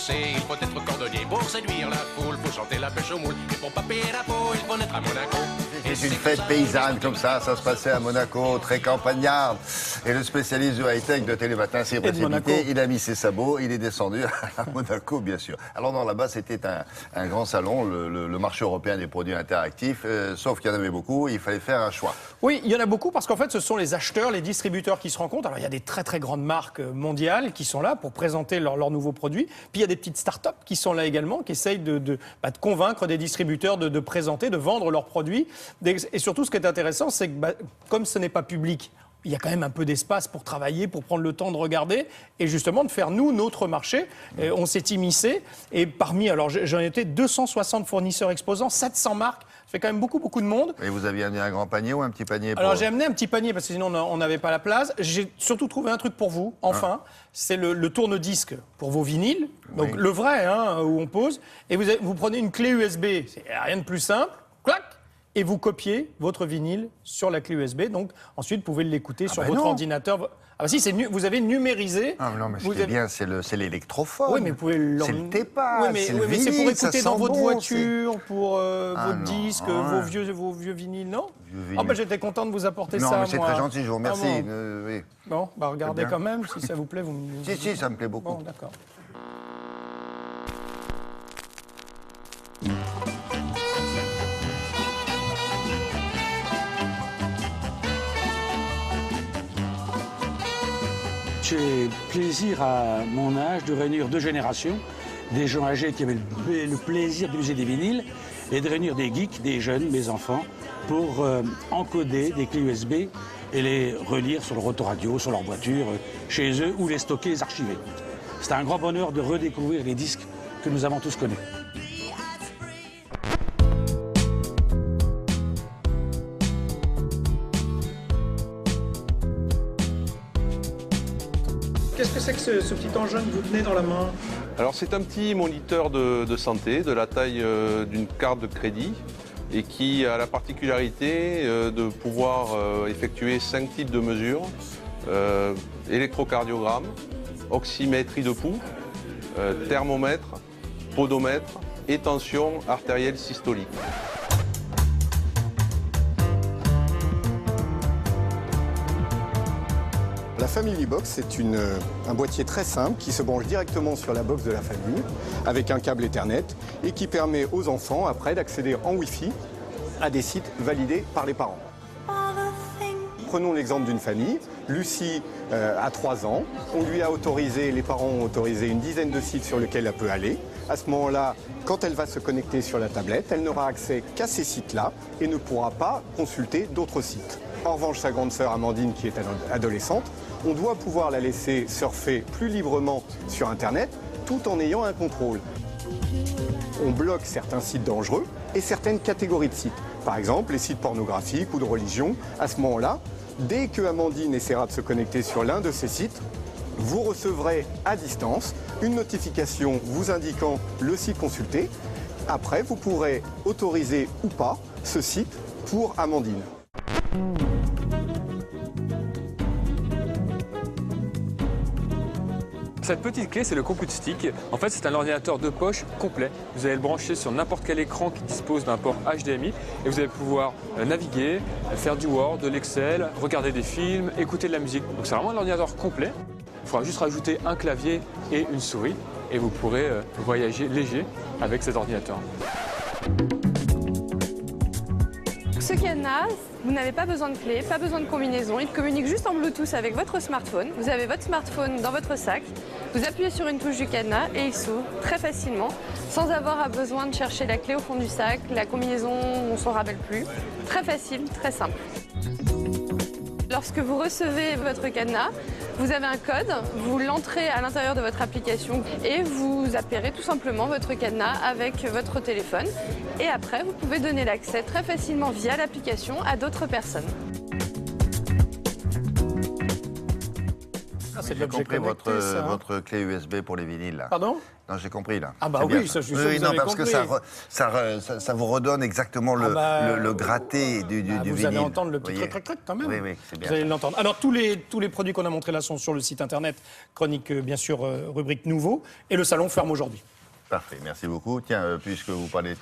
danser, il faut être cordonnier. Pour séduire la foule, faut chanter la pêche au moule. Et pour paper la peau, il faut naître à Monaco. C'est une fête paysanne comme ça se passait à Monaco, très campagnarde. Et le spécialiste du high-tech de Télématin s'est précipité, il a mis ses sabots, il est descendu à Monaco, bien sûr. Alors non, là-bas, c'était un grand salon, le marché européen des produits interactifs, sauf qu'il y en avait beaucoup, il fallait faire un choix. Oui, il y en a beaucoup parce qu'en fait, ce sont les acheteurs, les distributeurs qui se rencontrent. Alors, il y a des très, très grandes marques mondiales qui sont là pour présenter leurs nouveaux produits. Puis, il y a des petites startups qui sont là également, qui essayent de convaincre des distributeurs de présenter, de vendre leurs produits. Et surtout, ce qui est intéressant, c'est que comme ce n'est pas public, il y a quand même un peu d'espace pour travailler, pour prendre le temps de regarder et justement de faire, nous, notre marché. On s'est immiscé et parmi, alors j'en étais 260 fournisseurs exposants, 700 marques, ça fait quand même beaucoup, beaucoup de monde. Et vous aviez amené un grand panier ou un petit panier Alors j'ai amené un petit panier parce que sinon on n'avait pas la place. J'ai surtout trouvé un truc pour vous, enfin, c'est le tourne-disque pour vos vinyles, donc le vrai, hein, où on pose, et vous prenez une clé USB, c'est rien de plus simple, clac, et vous copiez votre vinyle sur la clé USB. Donc, ensuite, vous pouvez l'écouter sur votre ordinateur. Ah bah si, vous avez numérisé. Ah non, mais ce qui est bien, c'est l'électrophone. Oui, mais vous pouvez c'est le TEPA, oui, mais c'est pour écouter dans votre voiture, pour votre non, disque, vos vieux vinyles, non? Ah bah j'étais content de vous apporter ça, Non, mais c'est moi. très gentil, je vous remercie. Ah bon. Oui. Bon, bah regardez quand même, si ça vous plaît, vous me... Si, ça me plaît beaucoup. Bon, d'accord. J'ai plaisir à mon âge de réunir deux générations, des gens âgés qui avaient le plaisir d'user des vinyles et de réunir des geeks, des jeunes, mes enfants, pour encoder des clés USB et les relire sur leur autoradio, sur leur voiture, chez eux ou les stocker, les archiver. C'est un grand bonheur de redécouvrir les disques que nous avons tous connus. Qu'est-ce que c'est que ce petit engin que vous tenez dans la main? Alors c'est un petit moniteur de santé de la taille d'une carte de crédit et qui a la particularité de pouvoir effectuer 5 types de mesures. Électrocardiogramme, oxymétrie de pouls, thermomètre, podomètre et tension artérielle systolique. La Family Box, c'est un boîtier très simple qui se branche directement sur la box de la famille avec un câble Ethernet et qui permet aux enfants après d'accéder en Wi-Fi à des sites validés par les parents. Prenons l'exemple d'une famille. Lucie a 3 ans. On lui a autorisé, les parents ont autorisé une dizaine de sites sur lesquels elle peut aller. À ce moment-là, quand elle va se connecter sur la tablette, elle n'aura accès qu'à ces sites-là et ne pourra pas consulter d'autres sites. En revanche, sa grande sœur Amandine, qui est adolescente, on doit pouvoir la laisser surfer plus librement sur Internet tout en ayant un contrôle. On bloque certains sites dangereux et certaines catégories de sites. Par exemple, les sites pornographiques ou de religion. À ce moment-là, dès que Amandine essaiera de se connecter sur l'un de ces sites, vous recevrez à distance une notification vous indiquant le site consulté. Après, vous pourrez autoriser ou pas ce site pour Amandine. Cette petite clé, c'est le Compute Stick. En fait, c'est un ordinateur de poche complet. Vous allez le brancher sur n'importe quel écran qui dispose d'un port HDMI et vous allez pouvoir naviguer, faire du Word, de l'Excel, regarder des films, écouter de la musique. Donc c'est vraiment un ordinateur complet. Il faudra juste rajouter un clavier et une souris et vous pourrez voyager léger avec cet ordinateur. Ce cadenas, vous n'avez pas besoin de clé, pas besoin de combinaison. Il communique juste en Bluetooth avec votre smartphone. Vous avez votre smartphone dans votre sac. Vous appuyez sur une touche du cadenas et il s'ouvre très facilement, sans avoir besoin de chercher la clé au fond du sac. La combinaison, on ne s'en rappelle plus. Très facile, très simple. Lorsque vous recevez votre cadenas, vous avez un code, vous l'entrez à l'intérieur de votre application et vous appellerez tout simplement votre cadenas avec votre téléphone. Et après, vous pouvez donner l'accès très facilement via l'application à d'autres personnes. Ah, c'est de J'ai l'objet compris connecté, ça, hein. votre clé USB pour les vinyles, là. Pardon? Non, j'ai compris, là. Ah bah C'est oui, bien, ça, je suis sûr que vous non, avez parce compris. que ça vous redonne exactement le gratté du vinyle. Vous allez entendre le petit Voyez. truc quand même. Oui, oui, c'est bien. Vous allez l'entendre. Alors, tous les produits qu'on a montrés là sont sur le site internet, chronique, bien sûr, rubrique nouveau. Et le salon ferme aujourd'hui. Parfait, merci beaucoup. Tiens, puisque vous parlez de